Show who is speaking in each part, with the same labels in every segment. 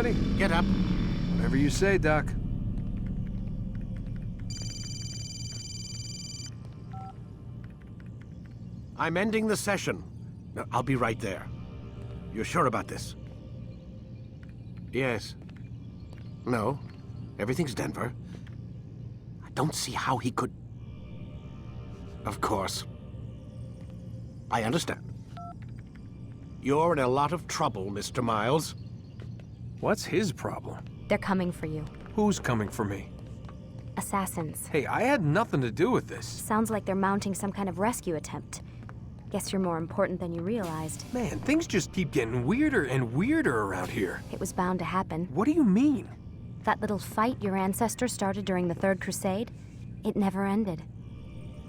Speaker 1: already?
Speaker 2: Get up.
Speaker 1: Whatever you say, Doc.
Speaker 2: I'm ending the session. No, I'll be right there. You're sure about this? Yes. No. Everything's Denver. I don't see how he could... Of course. I understand. You're in a lot of trouble, Mr. Miles.
Speaker 1: What's his problem?
Speaker 3: They're coming for you.
Speaker 1: Who's coming for me?
Speaker 3: Assassins.
Speaker 1: Hey, I had nothing to do with this.
Speaker 3: Sounds like they're mounting some kind of rescue attempt. Guess you're more important than you realized.
Speaker 1: Man, things just keep getting weirder and weirder around here.
Speaker 3: It was bound to happen.
Speaker 1: What do you mean?
Speaker 3: That little fight your ancestor started during the Third Crusade, it never ended.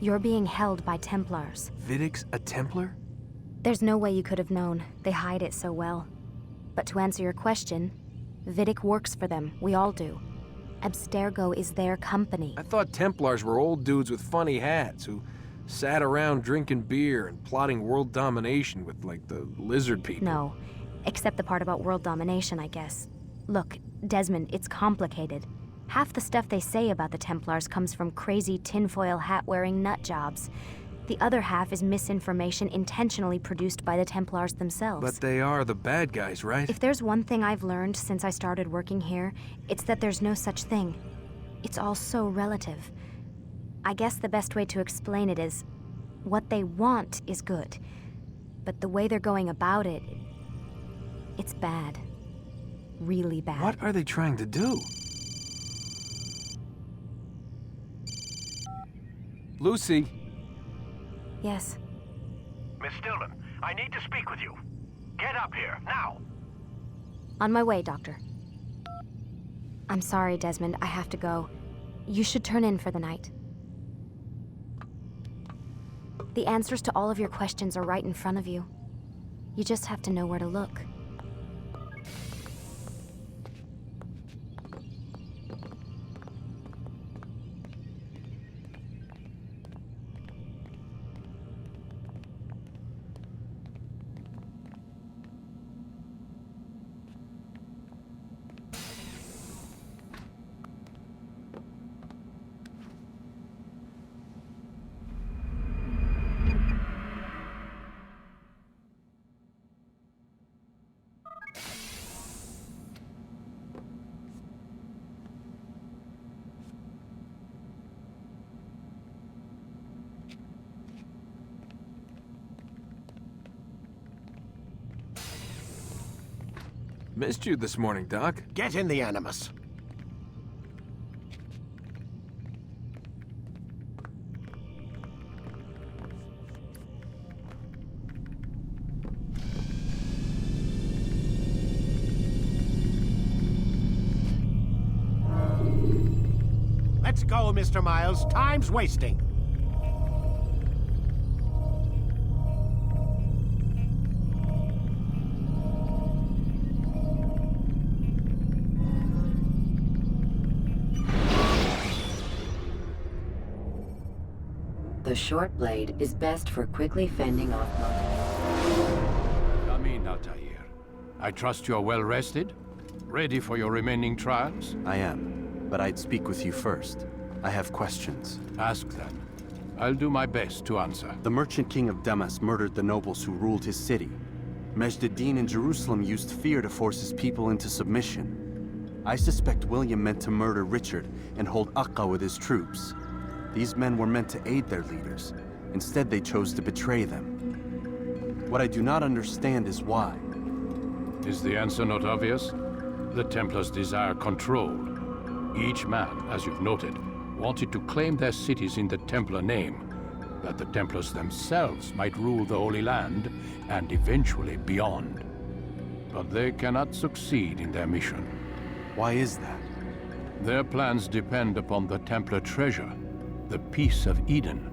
Speaker 3: You're being held by Templars.
Speaker 1: Vidic's a Templar?
Speaker 3: There's no way you could have known. They hide it so well. But to answer your question, Vidic works for them. We all do. Abstergo is their company.
Speaker 1: I thought Templars were old dudes with funny hats who sat around drinking beer and plotting world domination with, like, the lizard people.
Speaker 3: No, except the part about world domination, I guess. Look, Desmond, it's complicated. Half the stuff they say about the Templars comes from crazy tinfoil hat-wearing nut jobs. The other half is misinformation intentionally produced by the Templars themselves.
Speaker 1: But they are the bad guys, right?
Speaker 3: If there's one thing I've learned since I started working here, it's that there's no such thing. It's all so relative. I guess the best way to explain it is, what they want is good. But the way they're going about it, it's bad. Really bad.
Speaker 1: What are they trying to do? Lucy.
Speaker 3: Yes.
Speaker 2: Miss Stillman, I need to speak with you. Get up here, now!
Speaker 3: On my way, Doctor. I'm sorry, Desmond. I have to go. You should turn in for the night. The answers to all of your questions are right in front of you. You just have to know where to look.
Speaker 1: Missed you this morning, Doc.
Speaker 2: Get in the Animus. Let's go, Mr. Miles. Time's wasting.
Speaker 4: The short blade is best for quickly fending off
Speaker 5: Come in, Altaïr. I trust you're well rested? Ready for your remaining trials?
Speaker 6: I am, but I'd speak with you first. I have questions.
Speaker 5: Ask them. I'll do my best to answer.
Speaker 6: The merchant king of Damas murdered the nobles who ruled his city. Majd-ad-Din in Jerusalem used fear to force his people into submission. I suspect William meant to murder Richard and hold Aqqa with his troops. These men were meant to aid their leaders. Instead, they chose to betray them. What I do not understand is why.
Speaker 5: Is the answer not obvious? The Templars desire control. Each man, as you've noted, wanted to claim their cities in the Templar name, that the Templars themselves might rule the Holy Land and eventually beyond. But they cannot succeed in their mission.
Speaker 6: Why is that?
Speaker 5: Their plans depend upon the Templar treasure, the Peace of Eden.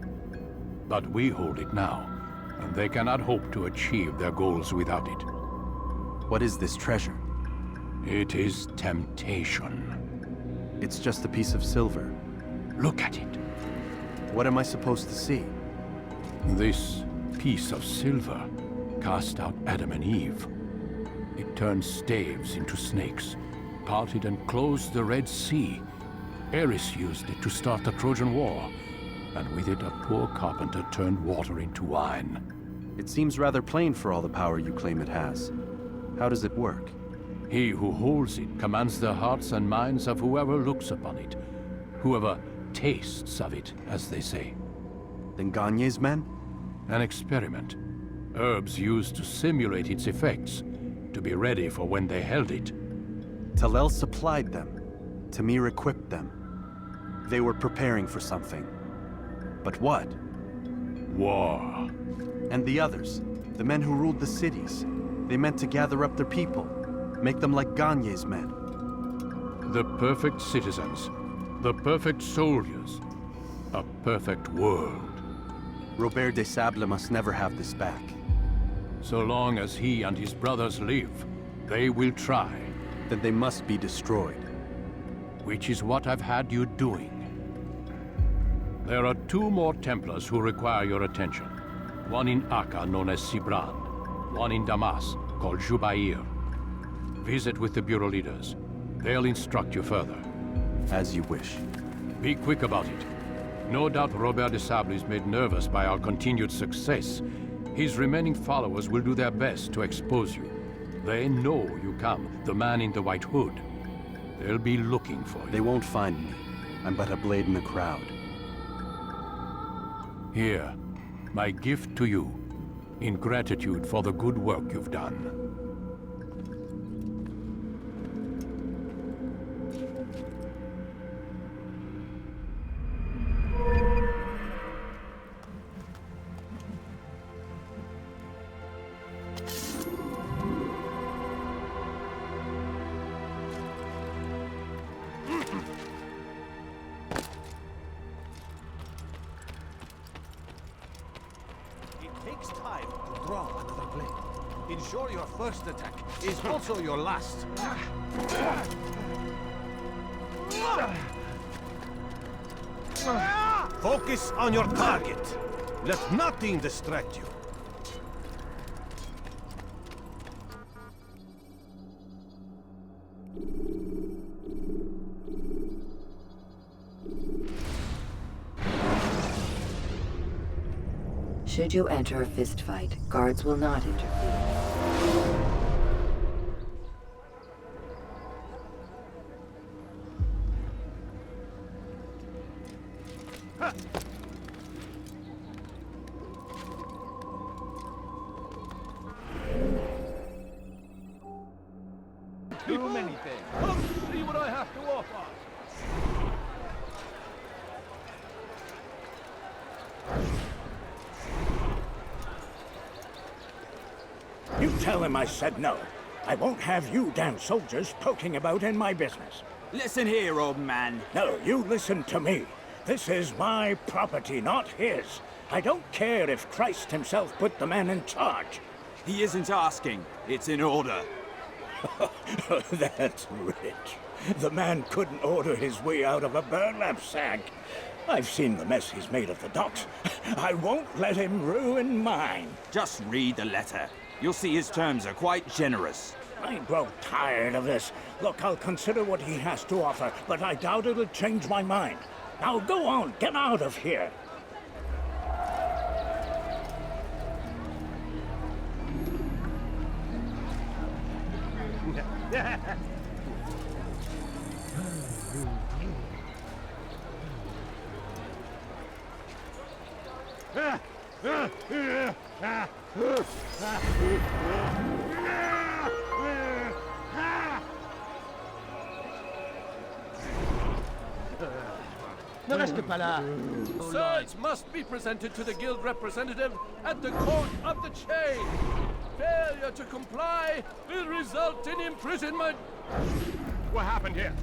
Speaker 5: But we hold it now, and they cannot hope to achieve their goals without it.
Speaker 6: What is this treasure?
Speaker 5: It is temptation.
Speaker 6: It's just a piece of silver.
Speaker 5: Look at it.
Speaker 6: What am I supposed to see?
Speaker 5: This piece of silver cast out Adam and Eve. It turns staves into snakes, parted and closed the Red Sea. Eris used it to start the Trojan War, and with it a poor carpenter turned water into wine.
Speaker 6: It seems rather plain for all the power you claim it has. How does it work?
Speaker 5: He who holds it commands the hearts and minds of whoever looks upon it, whoever tastes of it, as they say.
Speaker 6: Then Gagne's men?
Speaker 5: An experiment. Herbs used to simulate its effects, to be ready for when they held it.
Speaker 6: Talel supplied them. Tamir equipped them. They were preparing for something. But what?
Speaker 5: War.
Speaker 6: And the others, the men who ruled the cities, they meant to gather up their people, make them like Gagne's men.
Speaker 5: The perfect citizens, the perfect soldiers, a perfect world.
Speaker 6: Robert de Sable must never have this back.
Speaker 5: So long as he and his brothers live, they will try.
Speaker 6: Then they must be destroyed.
Speaker 5: Which is what I've had you doing. There are 2 more Templars who require your attention. One in Akka, known as Sibran. One in Damas, called Jubair. Visit with the Bureau leaders. They'll instruct you further.
Speaker 6: As you wish.
Speaker 5: Be quick about it. No doubt Robert de Sable is made nervous by our continued success. His remaining followers will do their best to expose you. They know you come, the man in the white hood. They'll be looking for you.
Speaker 6: They won't find me. I'm but a blade in the crowd.
Speaker 5: Here, my gift to you, in gratitude for the good work you've done.
Speaker 7: Ensure your first attack is also your last. Focus on your target. Let nothing distract you.
Speaker 4: Should you enter a fistfight, guards will not interfere.
Speaker 7: Too many things. Come see what I have to offer.
Speaker 8: You tell him I said no. I won't have you damn soldiers poking about in my business.
Speaker 9: Listen here, old man.
Speaker 8: No, you listen to me. This is my property, not his. I don't care if Christ himself put the man in charge.
Speaker 9: He isn't asking. It's in order.
Speaker 8: That's rich. The man couldn't order his way out of a burlap sack. I've seen the mess he's made of the docks. I won't let him ruin mine.
Speaker 9: Just read the letter. You'll see his terms are quite generous.
Speaker 8: I grow tired of this. Look, I'll consider what he has to offer, but I doubt it'll change my mind. Now go on, get out of here.
Speaker 7: Ne reste pas là.
Speaker 1: Swords must be presented to the guild representative at the court of the chain. Failure to comply will result in imprisonment.
Speaker 7: What happened here?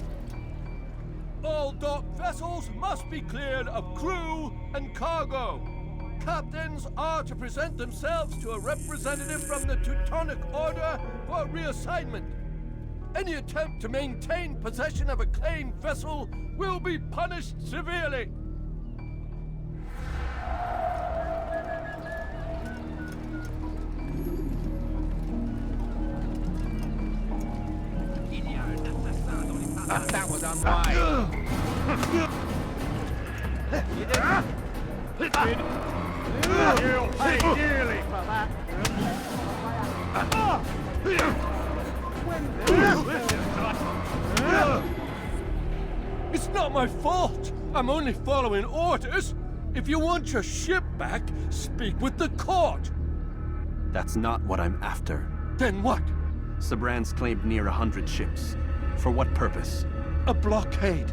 Speaker 1: All docked vessels must be cleared of crew and cargo. Captains are to present themselves to a representative from the Teutonic Order for reassignment. Any attempt to maintain possession of a claimed vessel will be punished severely.
Speaker 7: Il y a un assassin. That was unwise. You did. You'll pay dearly for that.
Speaker 1: It's not my fault. I'm only following orders. If you want your ship back, speak with the court.
Speaker 6: That's not what I'm after.
Speaker 1: Then what?
Speaker 6: Sabrand's claimed near 100 ships. For what purpose?
Speaker 1: A blockade.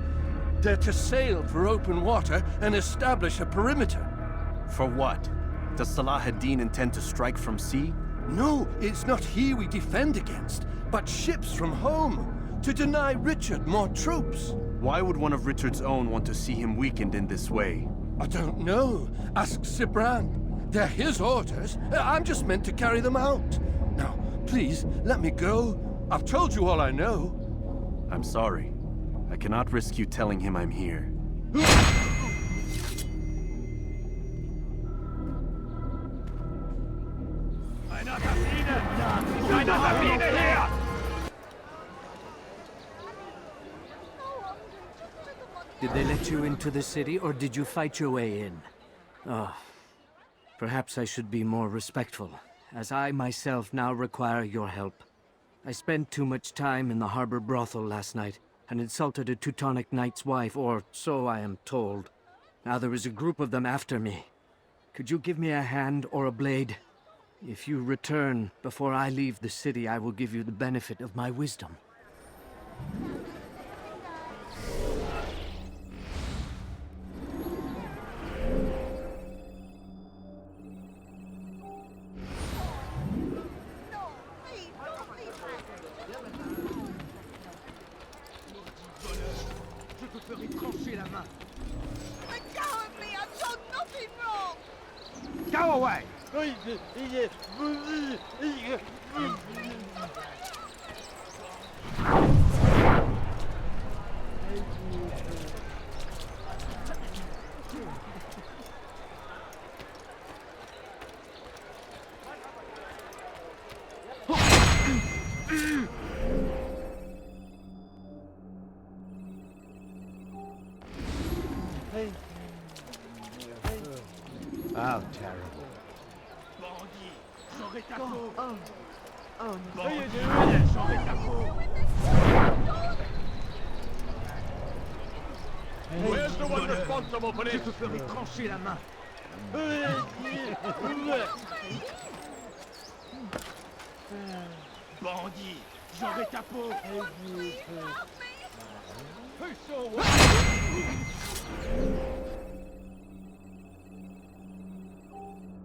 Speaker 1: They're to sail for open water and establish a perimeter.
Speaker 6: For what? Does Salah ad-Din intend to strike from sea?
Speaker 1: No, it's not he we defend against, but ships from home, to deny Richard more troops.
Speaker 6: Why would one of Richard's own want to see him weakened in this way?
Speaker 1: I don't know. Ask Sibrand. They're his orders. I'm just meant to carry them out. Now, please, let me go. I've told you all I know.
Speaker 6: I'm sorry. I cannot risk you telling him I'm here.
Speaker 10: Did they let you into the city, or did you fight your way in? Oh, perhaps I should be more respectful, as I myself now require your help. I spent too much time in the harbor brothel last night, and insulted a Teutonic knight's wife, or so I am told. Now there is a group of them after me. Could you give me a hand or a blade? If you return before I leave the city, I will give you the benefit of my wisdom.
Speaker 7: Go away! How terrible.
Speaker 1: Where's the one responsible for this?
Speaker 7: Bandit, j'aurai ta peau.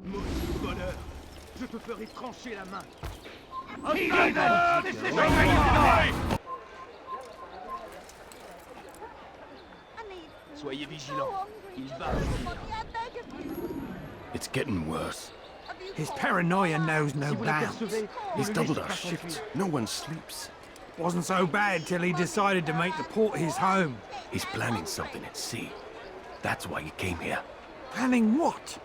Speaker 7: Maudit voleur, je te ferai trancher la main. Soyez vigilants, il va revenir.
Speaker 2: It's getting worse.
Speaker 8: His paranoia knows no bounds.
Speaker 2: He's doubled our shifts. No one sleeps.
Speaker 8: Wasn't so bad till he decided to make the port his home.
Speaker 2: He's planning something at sea. That's why he came here.
Speaker 8: Planning what?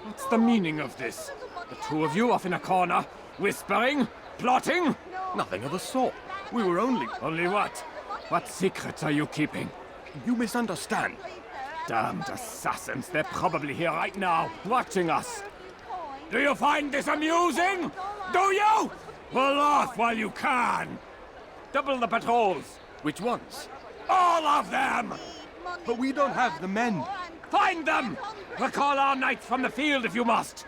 Speaker 11: What's the meaning of this? The two of you off in a corner, whispering, plotting?
Speaker 2: Nothing of the sort. We were only...
Speaker 11: Only what? What secrets are you keeping?
Speaker 2: You misunderstand.
Speaker 11: Damned assassins, they're probably here right now, watching us. Do you find this amusing? Do you? Well, off while you can. Double the patrols.
Speaker 2: Which ones?
Speaker 11: All of them!
Speaker 2: But we don't have the men.
Speaker 11: Find them! Recall our knights from the field if you must.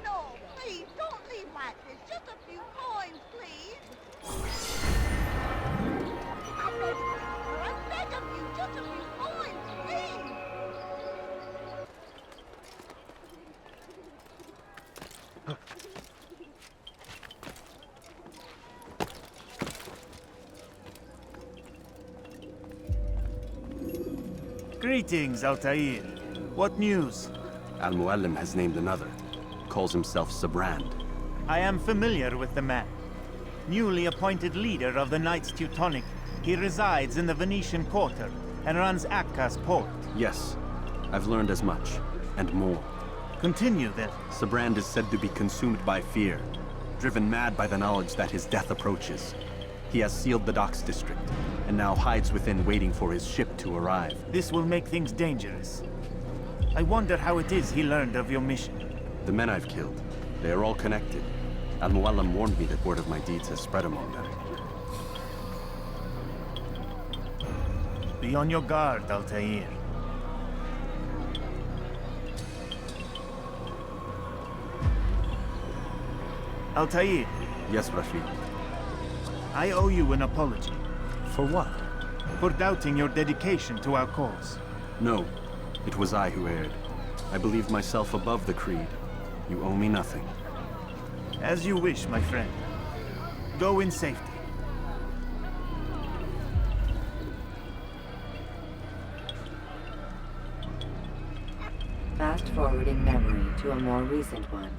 Speaker 12: No, please, don't leave like this. Just a few coins, please. I beg of you, just a few coins, please.
Speaker 13: Greetings, Altaïr. What news?
Speaker 6: Al-Muallim has named another. Calls himself Sibrand.
Speaker 13: I am familiar with the man. Newly appointed leader of the Knights Teutonic, he resides in the Venetian Quarter and runs Akka's port.
Speaker 6: Yes, I've learned as much, and more.
Speaker 13: Continue then.
Speaker 6: Sibrand is said to be consumed by fear, driven mad by the knowledge that his death approaches. He has sealed the docks district, and now hides within waiting for his ship to arrive.
Speaker 13: This will make things dangerous. I wonder how it is he learned of your mission.
Speaker 6: The men I've killed, they are all connected. Al-Muallim warned me that word of my deeds has spread among them.
Speaker 13: Be on your guard, Altaïr. Altaïr.
Speaker 6: Yes, Rafid.
Speaker 13: I owe you an apology.
Speaker 8: For what?
Speaker 13: For doubting your dedication to our cause.
Speaker 6: No, it was I who erred. I believed myself above the creed. You owe me nothing.
Speaker 13: As you wish, my friend. Go in safety.
Speaker 4: Fast-forwarding memory to a more recent one.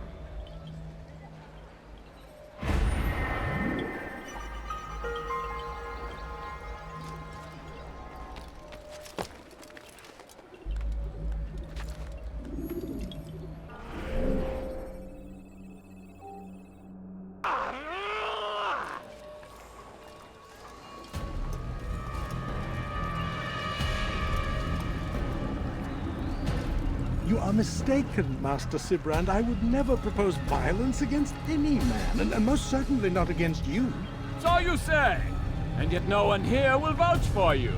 Speaker 8: You are mistaken, Master Sibrand. I would never propose violence against any man, and most certainly not against you.
Speaker 11: So you say, and yet no one here will vouch for you.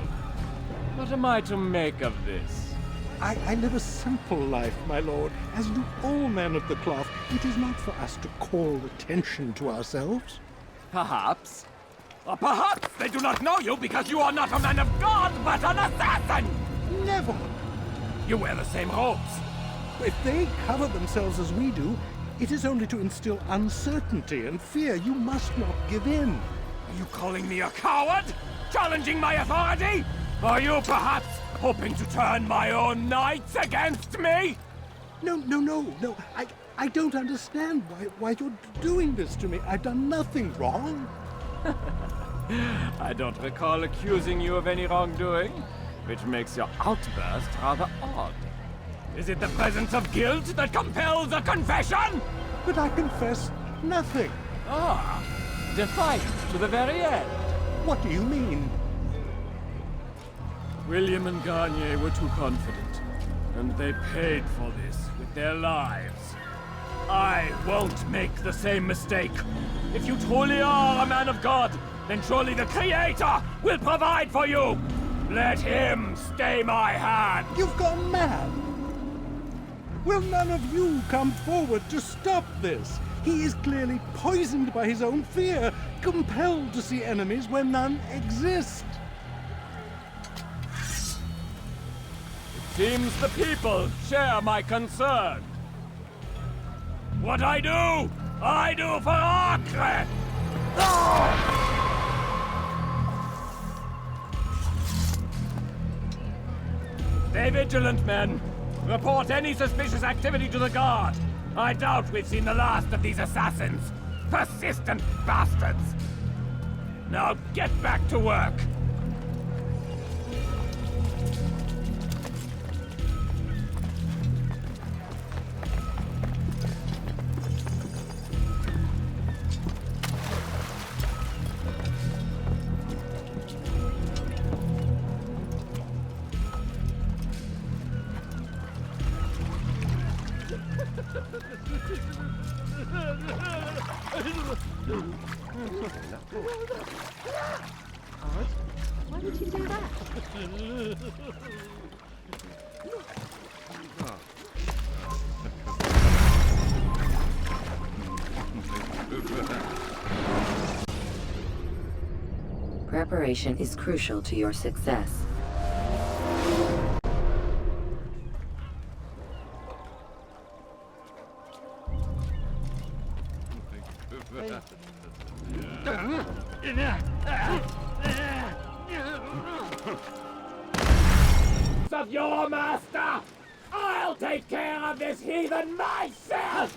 Speaker 11: What am I to make of this?
Speaker 8: I live a simple life, my lord, as do all men of the cloth. It is not for us to call attention to ourselves.
Speaker 11: Perhaps. Or perhaps they do not know you because you are not a man of God, but an assassin!
Speaker 8: Never!
Speaker 11: You wear the same robes.
Speaker 8: If they cover themselves as we do, it is only to instill uncertainty and fear. You must not give in.
Speaker 11: Are you calling me a coward? Challenging my authority? Are you perhaps hoping to turn my own knights against me?
Speaker 8: No. I don't understand why you're doing this to me. I've done nothing wrong.
Speaker 11: I don't recall accusing you of any wrongdoing, which makes your outburst rather odd. Is it the presence of guilt that compels a confession?
Speaker 8: But I confess nothing.
Speaker 11: Ah, defiant to the very end.
Speaker 8: What do you mean?
Speaker 11: William and Garnier were too confident, and they paid for this with their lives. I won't make the same mistake. If you truly are a man of God, then surely the Creator will provide for you. Let him stay my hand.
Speaker 8: You've gone mad. Will none of you come forward to stop this? He is clearly poisoned by his own fear, compelled to see enemies where none exist.
Speaker 11: It seems the people share my concern. What I do for Acre! Stay vigilant, men. Report any suspicious activity to the guard. I doubt we've seen the last of these assassins. Persistent bastards. Now get back to work.
Speaker 3: Why did you do that?
Speaker 4: Preparation is crucial to your success.
Speaker 11: Of your master! I'll take care of this heathen myself!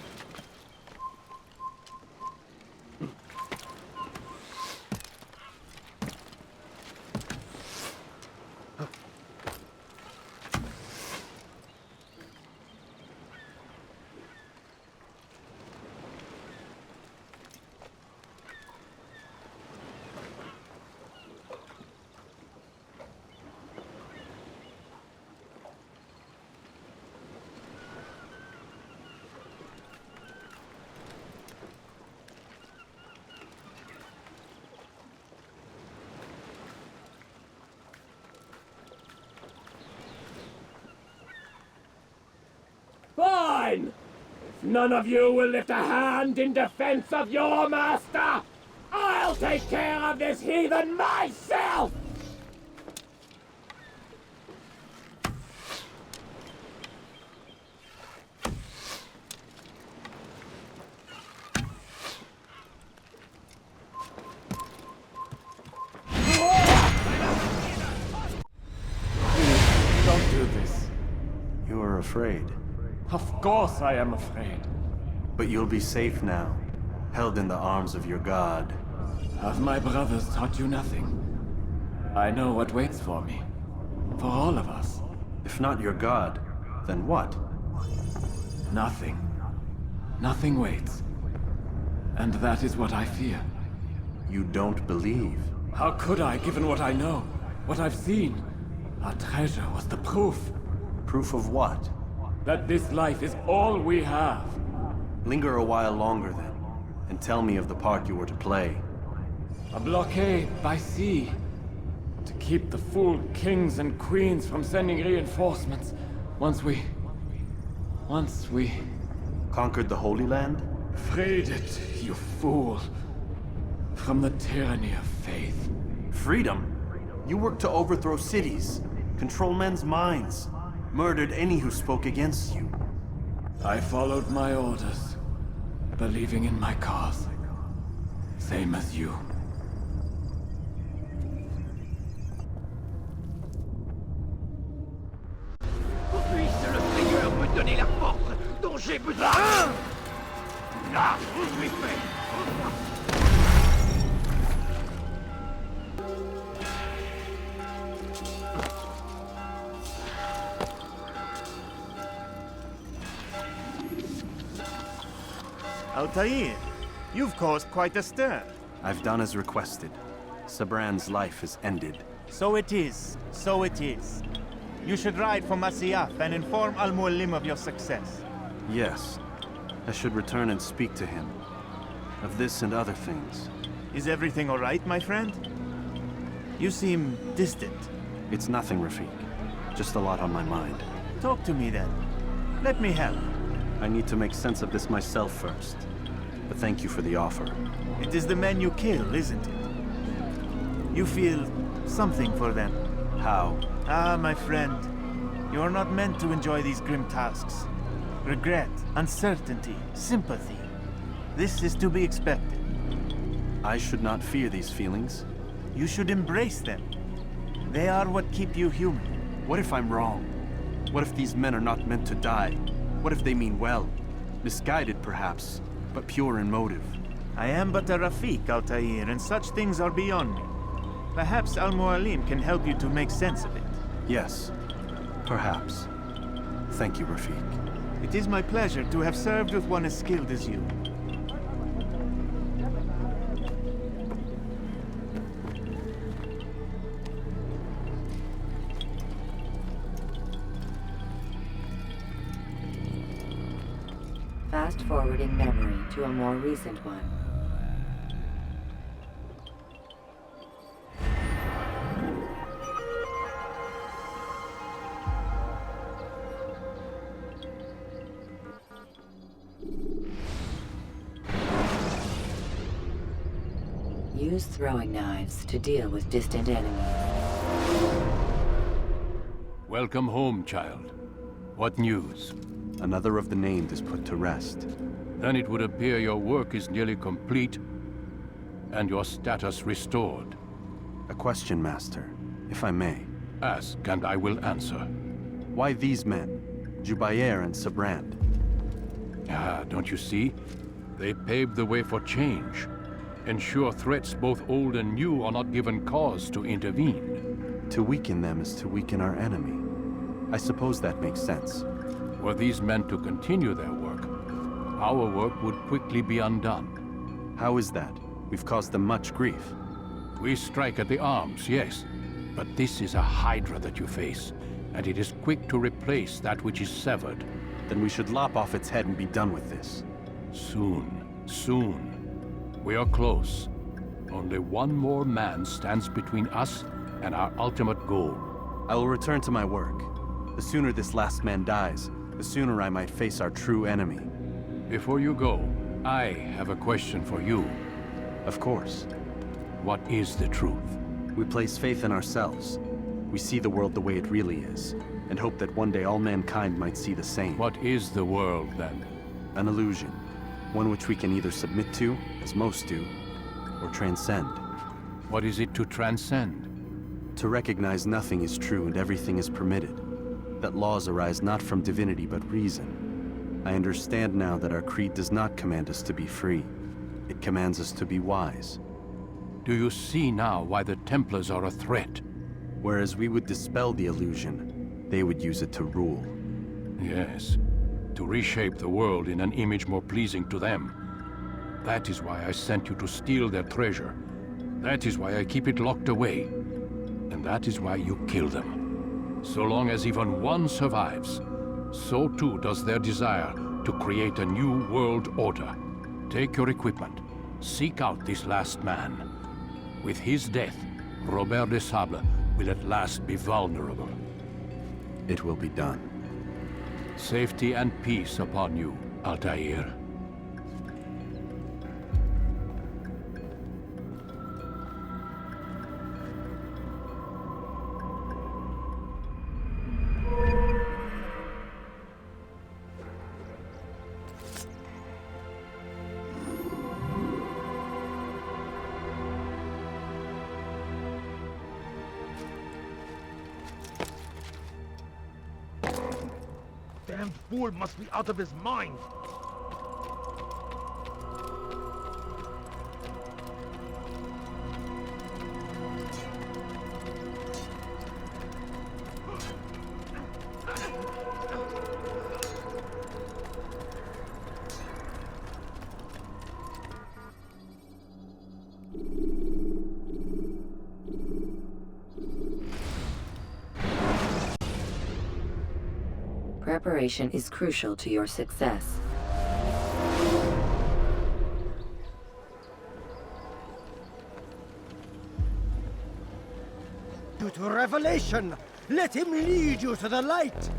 Speaker 11: mine! If none of you will lift a hand in defense of your master, I'll take care of this heathen myself!
Speaker 6: Don't do this. You are afraid.
Speaker 11: Of course I am afraid.
Speaker 6: But you'll be safe now, held in the arms of your god.
Speaker 11: Have my brothers taught you nothing? I know what waits for me. For all of us.
Speaker 6: If not your god, then what?
Speaker 11: Nothing. Nothing waits. And that is what I fear.
Speaker 6: You don't believe.
Speaker 11: How could I, given what I know? What I've seen? Our treasure was the proof.
Speaker 6: Proof of what?
Speaker 11: That this life is all we have.
Speaker 6: Linger a while longer then, and tell me of the part you were to play.
Speaker 11: A blockade by sea. To keep the fool kings and queens from sending reinforcements. Once we...
Speaker 6: Conquered the Holy Land?
Speaker 11: Freed it, you fool. From the tyranny of faith.
Speaker 6: Freedom? You worked to overthrow cities, control men's minds, murdered any who spoke against you.
Speaker 11: I followed my orders, believing in my cause. Same as you.
Speaker 1: Puisse le Seigneur me donner la force dont j'ai besoin. Là, je l'ai fait.
Speaker 13: Altaïr, you've caused quite a stir.
Speaker 6: I've done as requested. Sabran's life is ended.
Speaker 13: So it is. So it is. You should ride for Masyaf and inform Al-Mualim of your success.
Speaker 6: Yes. I should return and speak to him. Of this and other things.
Speaker 13: Is everything all right, my friend? You seem distant.
Speaker 6: It's nothing, Rafik. Just a lot on my mind.
Speaker 13: Talk to me then. Let me help.
Speaker 6: I need to make sense of this myself first. But thank you for the offer.
Speaker 13: It is the men you kill, isn't it? You feel something for them.
Speaker 6: How?
Speaker 13: Ah, my friend. You are not meant to enjoy these grim tasks. Regret, uncertainty, sympathy. This is to be expected.
Speaker 6: I should not fear these feelings.
Speaker 13: You should embrace them. They are what keep you human.
Speaker 6: What if I'm wrong? What if these men are not meant to die? What if they mean well? Misguided, perhaps, but pure in motive.
Speaker 13: I am but a Rafik, Altaïr, and such things are beyond me. Perhaps Al-Mualim can help you to make sense of it.
Speaker 6: Yes, perhaps. Thank you, Rafik.
Speaker 13: It is my pleasure to have served with one as skilled as you.
Speaker 4: Fast-forwarding memory to a more recent one. Use throwing knives to deal with distant enemies.
Speaker 5: Welcome home, child. What news?
Speaker 6: Another of the named is put to rest.
Speaker 5: Then it would appear your work is nearly complete, and your status restored.
Speaker 6: A question, Master, if I may.
Speaker 5: Ask, and I will answer.
Speaker 6: Why these men? Jubayer and Sabrand?
Speaker 5: Ah, don't you see? They paved the way for change. Ensure threats both old and new are not given cause to intervene.
Speaker 6: To weaken them is to weaken our enemy. I suppose that makes sense.
Speaker 5: Were these men to continue their work, our work would quickly be undone.
Speaker 6: How is that? We've caused them much grief.
Speaker 5: We strike at the arms, yes. But this is a hydra that you face, and it is quick to replace that which is severed.
Speaker 6: Then we should lop off its head and be done with this.
Speaker 5: Soon, soon. We are close. Only one more man stands between us and our ultimate goal.
Speaker 6: I will return to my work. The sooner this last man dies, the sooner I might face our true enemy.
Speaker 5: Before you go, I have a question for you.
Speaker 6: Of course.
Speaker 5: What is the truth?
Speaker 6: We place faith in ourselves. We see the world the way it really is, and hope that one day all mankind might see the same.
Speaker 5: What is the world, then?
Speaker 6: An illusion. One which we can either submit to, as most do, or transcend.
Speaker 5: What is it to transcend?
Speaker 6: To recognize nothing is true and everything is permitted. That laws arise not from divinity but reason. I understand now that our creed does not command us to be free. It commands us to be wise.
Speaker 5: Do you see now why the Templars are a threat?
Speaker 6: Whereas we would dispel the illusion, they would use it to rule.
Speaker 5: Yes, to reshape the world in an image more pleasing to them. That is why I sent you to steal their treasure. That is why I keep it locked away. And that is why you kill them. So long as even one survives, so too does their desire to create a new world order. Take your equipment. Seek out this last man. With his death, Robert de Sable will at last be vulnerable.
Speaker 6: It will be done.
Speaker 5: Safety and peace upon you, Altaïr.
Speaker 7: Damn fool must be out of his mind!
Speaker 4: Preparation is crucial to your success.
Speaker 14: Due to revelation, let him lead you to the light.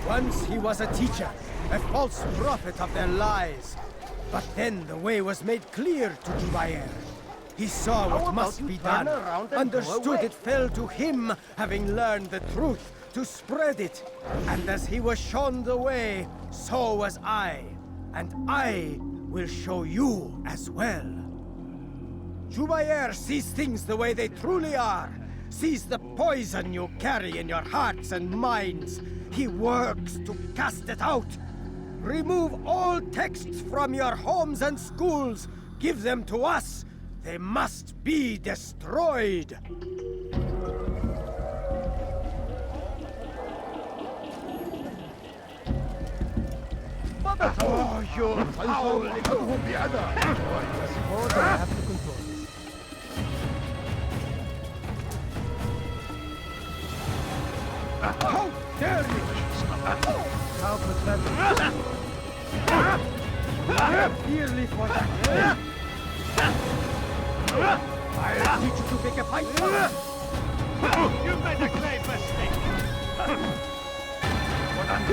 Speaker 14: Once he was a teacher, a false prophet of their lies. But then the way was made clear to Jubair. He saw what must be done, understood it fell to him, having learned the truth, to spread it. And as he was shown the way, so was I. And I will show you as well. Jubair sees things the way they truly are, sees the poison you carry in your hearts and minds. He works to cast it out. Remove all texts from your homes and schools. Give them to us. They must be destroyed.
Speaker 7: Oh, you foul little biada! I suppose I have to control this. How dare you! How pathetic! I am dearly for that. I'll teach you to pick a fight. You made a grave mistake. What I'm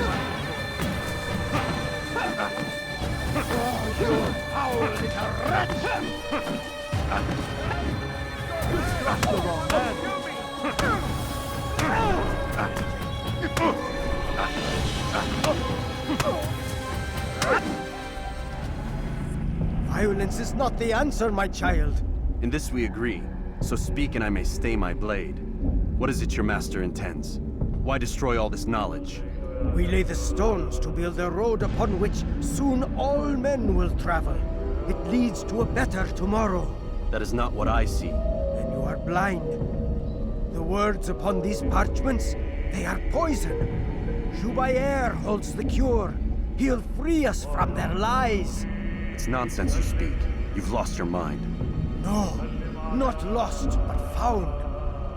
Speaker 7: oh, you foul little wretch! You struck the wrong man.
Speaker 14: Violence is not the answer, my child.
Speaker 6: In this we agree, so speak and I may stay my blade. What is it your master intends? Why destroy all this knowledge?
Speaker 14: We lay the stones to build a road upon which soon all men will travel. It leads to a better tomorrow.
Speaker 6: That is not what I see.
Speaker 14: Then you are blind. The words upon these parchments, they are poison. Jubair holds the cure. He'll free us from their lies.
Speaker 6: It's nonsense you speak. You've lost your mind.
Speaker 14: No, not lost, but found.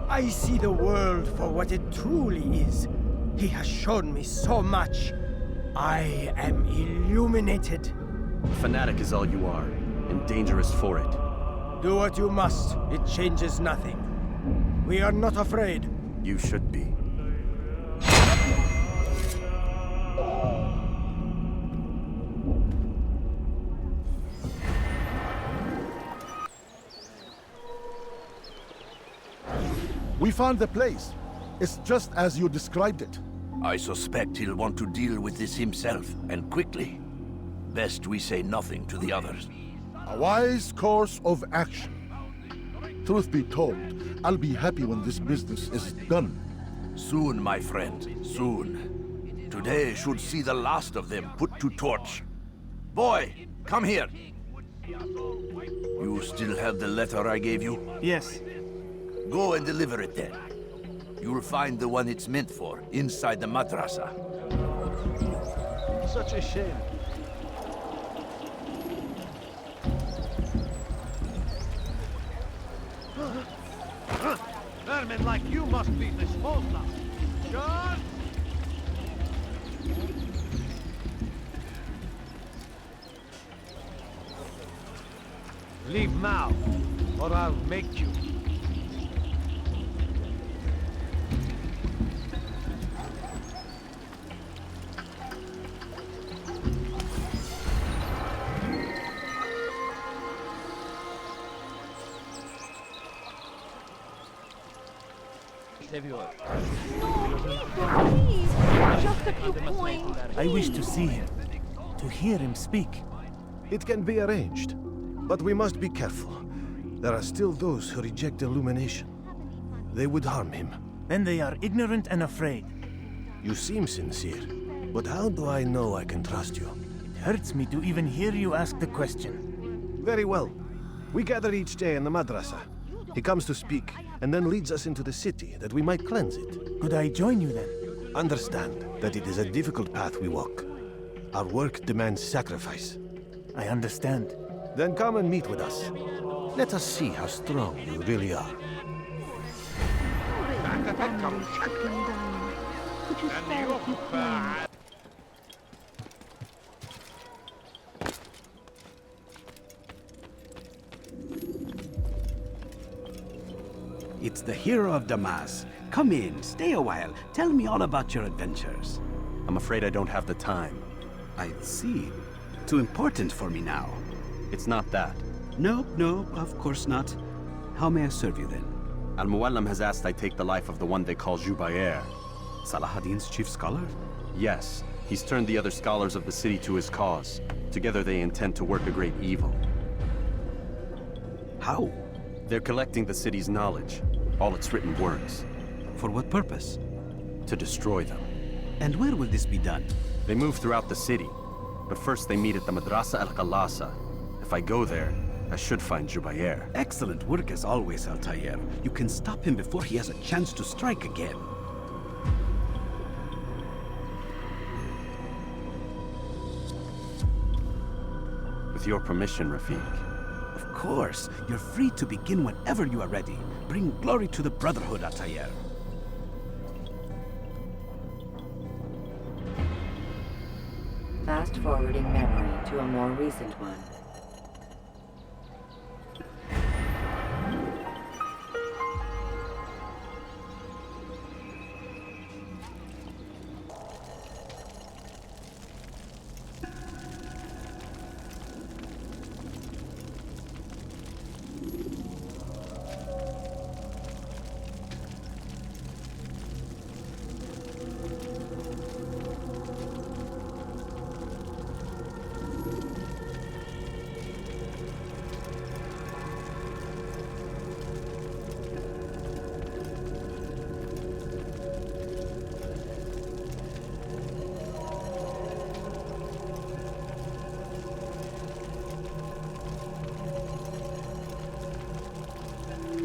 Speaker 14: I see the world for what it truly is. He has shown me so much. I am illuminated.
Speaker 6: A fanatic is all you are, and dangerous for it.
Speaker 14: Do what you must. It changes nothing. We are not afraid.
Speaker 6: You should be.
Speaker 15: We found the place. It's just as you described it.
Speaker 16: I suspect he'll want to deal with this himself, and quickly. Best we say nothing to the others.
Speaker 15: A wise course of action. Truth be told, I'll be happy when this business is done.
Speaker 16: Soon, my friend, soon. Today should see the last of them put to torch. Boy, come here. You still have the letter I gave you?
Speaker 13: Yes.
Speaker 16: Go and deliver it then. You'll find the one it's meant for inside the madrasa.
Speaker 7: Such a shame. Vermin like you must be disposed of. John! Leave now, or I'll make you.
Speaker 12: No, please. Just a few points.
Speaker 13: I wish to see him, to hear him speak.
Speaker 14: It can be arranged, but we must be careful. There are still those who reject illumination. They would harm him.
Speaker 13: Then they are ignorant and afraid.
Speaker 14: You seem sincere, but how do I know I can trust you?
Speaker 13: It hurts me to even hear you ask the question.
Speaker 14: Very well. We gather each day in the madrasa. He comes to speak, and then leads us into the city, that we might cleanse it.
Speaker 13: Could I join you then?
Speaker 14: Understand that it is a difficult path we walk. Our work demands sacrifice.
Speaker 13: I understand.
Speaker 14: Then come and meet with us. Let us see how strong you really are.
Speaker 2: It's the hero of Damas. Come in, stay a while. Tell me all about your adventures.
Speaker 6: I'm afraid I don't have the time.
Speaker 2: I see. Too important for me now.
Speaker 6: It's not that.
Speaker 2: No, of course not. How may I serve you then?
Speaker 6: Al-Muallim has asked I take the life of the one they call Jubair.
Speaker 2: Salahadin's chief scholar?
Speaker 6: Yes. He's turned the other scholars of the city to his cause. Together they intend to work a great evil.
Speaker 2: How?
Speaker 6: They're collecting the city's knowledge, all its written words.
Speaker 2: For what purpose?
Speaker 6: To destroy them.
Speaker 2: And where will this be done?
Speaker 6: They move throughout the city, but first they meet at the Madrasa al-Qalasa. If I go there, I should find Jubair.
Speaker 2: Excellent work as always, Altaïr. You can stop him before he has a chance to strike again.
Speaker 6: With your permission, Rafiq.
Speaker 2: Of course. You're free to begin whenever you are ready. Bring glory to the Brotherhood, Altaïr.
Speaker 4: Fast-forwarding memory to a more recent one.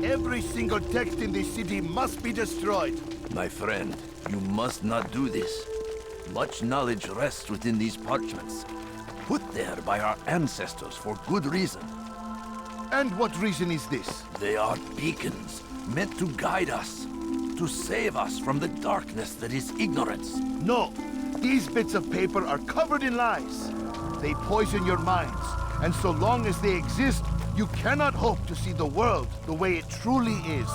Speaker 16: Every single text in this city must be destroyed. My friend, you must not do this. Much knowledge rests within these parchments, put there by our ancestors for good reason.
Speaker 15: And what reason is this?
Speaker 16: They are beacons, meant to guide us, to save us from the darkness that is ignorance.
Speaker 15: No, these bits of paper are covered in lies. They poison your minds, and so long as they exist, you cannot hope to see the world the way it truly is.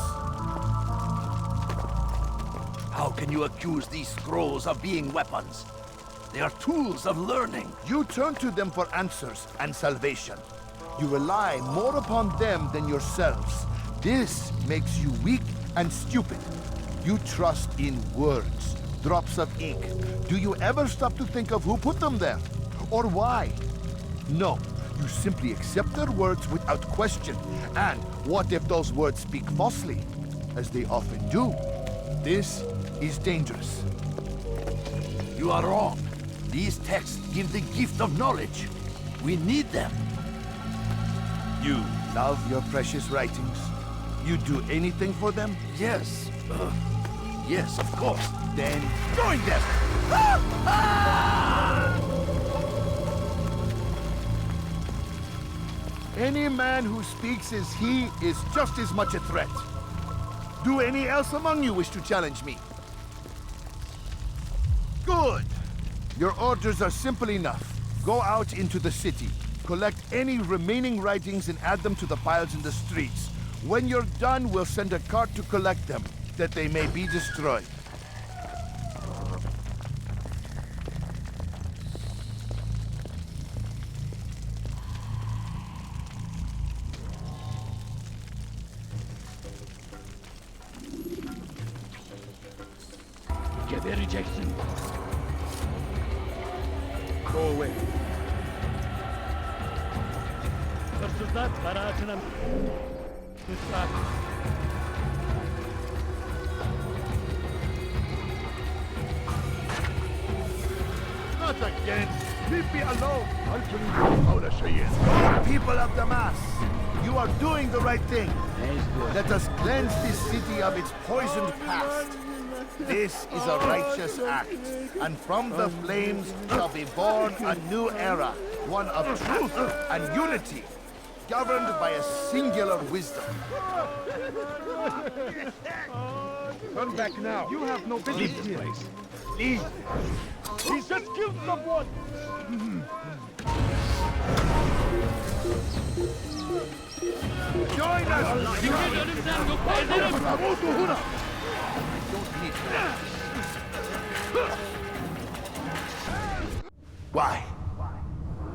Speaker 16: How can you accuse these scrolls of being weapons? They are tools of learning.
Speaker 15: You turn to them for answers and salvation. You rely more upon them than yourselves. This makes you weak and stupid. You trust in words, drops of ink. Do you ever stop to think of who put them there? Or why? No, you simply accept their words without question. And what if those words speak falsely? As they often do. This is dangerous.
Speaker 16: You are wrong. These texts give the gift of knowledge. We need them.
Speaker 15: You love your precious writings? You do anything for them?
Speaker 16: Yes. Yes, of course.
Speaker 15: Then join them! Any man who speaks as he is just as much a threat. Do any else among you wish to challenge me? Good. Your orders are simple enough. Go out into the city, collect any remaining writings and add them to the piles in the streets. When you're done, we'll send a cart to collect them, that they may be destroyed.
Speaker 7: Get the rejection.
Speaker 15: Go away. Not again! Leave me alone! People of Damas, you are doing the right thing. Let us cleanse this city of its poisoned past. This is a righteous act, and from the flames shall be born a new era, one of truth and unity, governed by a singular wisdom.
Speaker 7: Turn back now. You have no business here. Place. Leave. He's just killed someone.
Speaker 15: Join us! Why?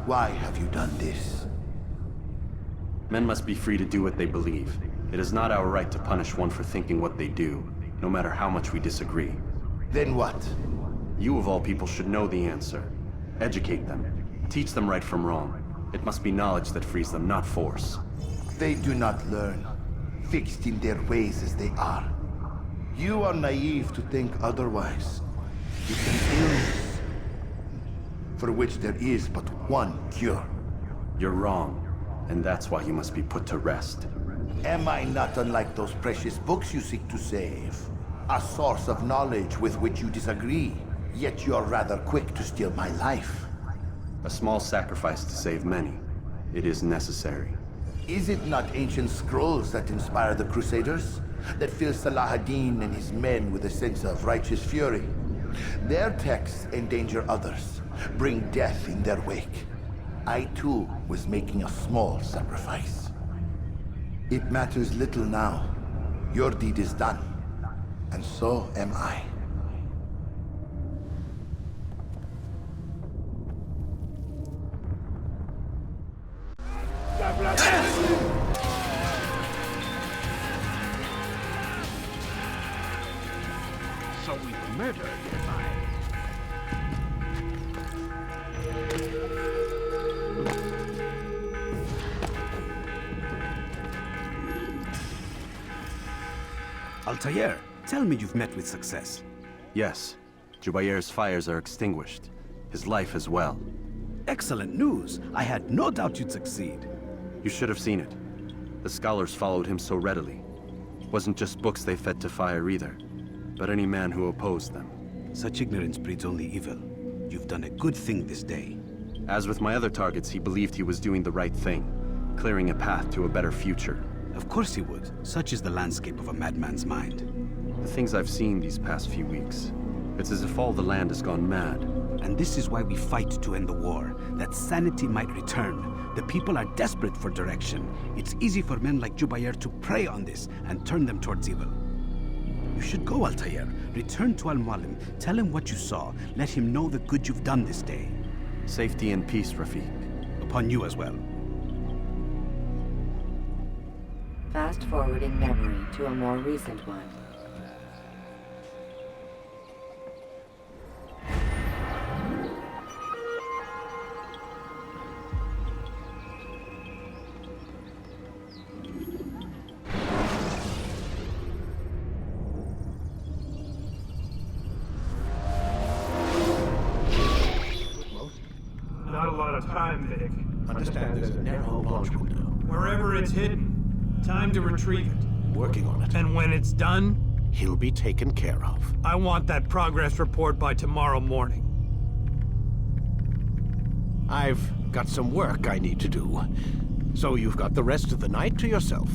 Speaker 15: Why have you done this?
Speaker 6: Men must be free to do what they believe. It is not our right to punish one for thinking what they do, no matter how much we disagree.
Speaker 15: Then what?
Speaker 6: You of all people should know the answer. Educate them. Teach them right from wrong. It must be knowledge that frees them, not force.
Speaker 15: They do not learn, fixed in their ways as they are. You are naive to think otherwise. It is illness, for which there is but one cure.
Speaker 6: You're wrong, and that's why you must be put to rest.
Speaker 15: Am I not unlike those precious books you seek to save? A source of knowledge with which you disagree, yet you're rather quick to steal my life.
Speaker 6: A small sacrifice to save many. It is necessary.
Speaker 15: Is it not ancient scrolls that inspire the Crusaders? That fill Salah ad-Din and his men with a sense of righteous fury? Their texts endanger others, bring death in their wake. I too was making a small sacrifice. It matters little now. Your deed is done, and so am I.
Speaker 7: So we were murdered, am I?
Speaker 17: Altaïr, tell me you've met with success.
Speaker 6: Yes. Jubayr's fires are extinguished. His life as well.
Speaker 17: Excellent news. I had no doubt you'd succeed.
Speaker 6: You should have seen it. The scholars followed him so readily. It wasn't just books they fed to fire either, but any man who opposed them.
Speaker 17: Such ignorance breeds only evil. You've done a good thing this day.
Speaker 6: As with my other targets, he believed he was doing the right thing, clearing a path to a better future.
Speaker 17: Of course he would. Such is the landscape of a madman's mind.
Speaker 6: The things I've seen these past few weeks, it's as if all the land has gone mad.
Speaker 17: And this is why we fight to end the war, that sanity might return. The people are desperate for direction. It's easy for men like Jubayr to prey on this and turn them towards evil. You should go, Altaïr. Return to Al-Mualim. Tell him what you saw. Let him know the good you've done this day.
Speaker 6: Safety and peace, Rafiq.
Speaker 17: Upon you as well.
Speaker 4: Fast-forwarding memory to a more recent one.
Speaker 7: Not a lot of time, Vic.
Speaker 2: Understand there's a narrow launch window.
Speaker 7: Wherever it's hidden, time to retrieve it.
Speaker 2: Working on it.
Speaker 7: And when it's done,
Speaker 2: He'll be taken care of.
Speaker 7: I want that progress report by tomorrow morning.
Speaker 2: I've got some work I need to do. So you've got the rest of the night to yourself.